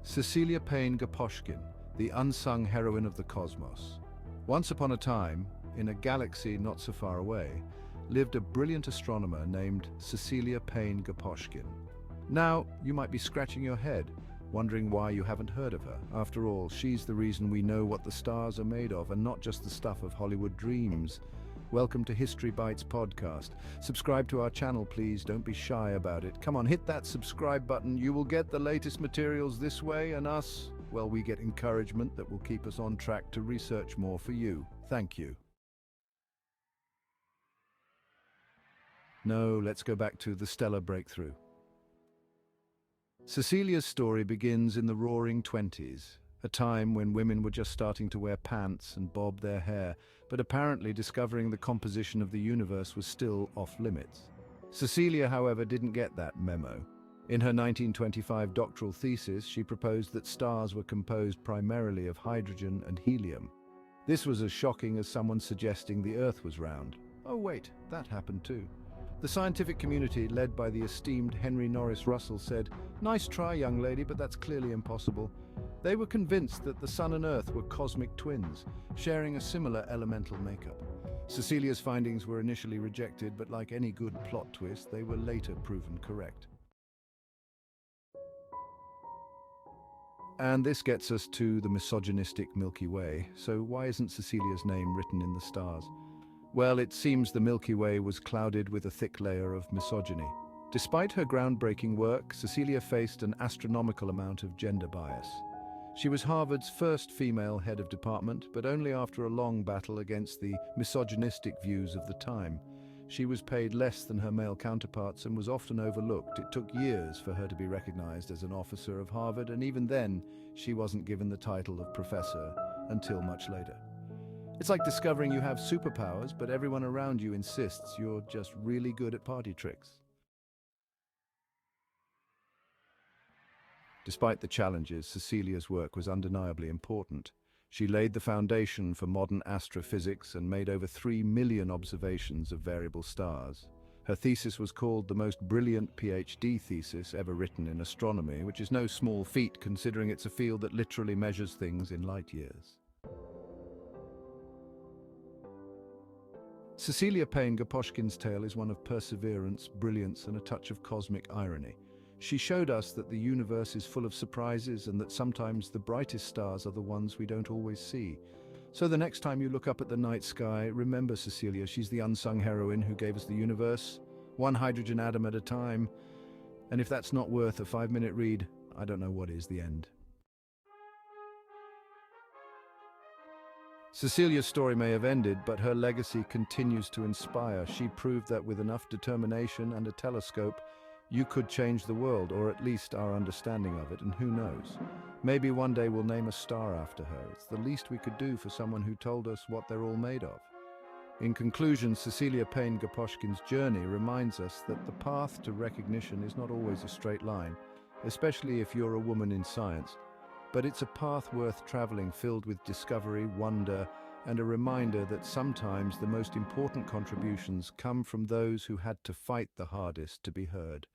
Cecilia Payne-Gaposchkin, the unsung heroine of the cosmos. Once upon a time, in a galaxy not so far away, lived a brilliant astronomer named Cecilia Payne-Gaposchkin. Now, you might be scratching your head, wondering why you haven't heard of her. After all, she's the reason we know what the stars are made of, and not just the stuff of Hollywood dreams. Welcome to History Bites podcast. Subscribe to our channel, please. Don't be shy about it. Come on, hit that subscribe button. You will get the latest materials this way, and us, well, we get encouragement that will keep us on track to research more for you. Thank you. No, let's go back to the stellar breakthrough. Cecilia's story begins in the roaring 20s, a time when women were just starting to wear pants and bob their hair, but apparently discovering the composition of the universe was still off limits. Cecilia, however, didn't get that memo. In her 1925 doctoral thesis, she proposed that stars were composed primarily of hydrogen and helium. This was as shocking as someone suggesting the Earth was round. Oh wait, that happened too. The scientific community, led by the esteemed Henry Norris Russell, said, "Nice try, young lady, but that's clearly impossible." They were convinced that the Sun and Earth were cosmic twins, sharing a similar elemental makeup. Cecilia's findings were initially rejected, but like any good plot twist, they were later proven correct. And this gets us to the misogynistic Milky Way. So why isn't Cecilia's name written in the stars? Well, it seems the Milky Way was clouded with a thick layer of misogyny. Despite her groundbreaking work, Cecilia faced an astronomical amount of gender bias. She was Harvard's first female head of department, but only after a long battle against the misogynistic views of the time. She was paid less than her male counterparts and was often overlooked. It took years for her to be recognized as an officer of Harvard, and even then, she wasn't given the title of professor until much later. It's like discovering you have superpowers, but everyone around you insists you're just really good at party tricks. Despite the challenges, Cecilia's work was undeniably important. She laid the foundation for modern astrophysics and made over 3 million observations of variable stars. Her thesis was called the most brilliant PhD thesis ever written in astronomy, which is no small feat considering it's a field that literally measures things in light years. Cecilia Payne-Gaposchkin's tale is one of perseverance, brilliance, and a touch of cosmic irony. She showed us that the universe is full of surprises and that sometimes the brightest stars are the ones we don't always see. So the next time you look up at the night sky, remember Cecilia, she's the unsung heroine who gave us the universe, one hydrogen atom at a time. And if that's not worth a 5-minute read, I don't know what is. The end. Cecilia's story may have ended, but her legacy continues to inspire. She proved that with enough determination and a telescope, you could change the world, or at least our understanding of it, and who knows? Maybe one day we'll name a star after her. It's the least we could do for someone who told us what they're all made of. In conclusion, Cecilia Payne-Gaposchkin's journey reminds us that the path to recognition is not always a straight line, especially if you're a woman in science. But it's a path worth traveling, filled with discovery, wonder, and a reminder that sometimes the most important contributions come from those who had to fight the hardest to be heard.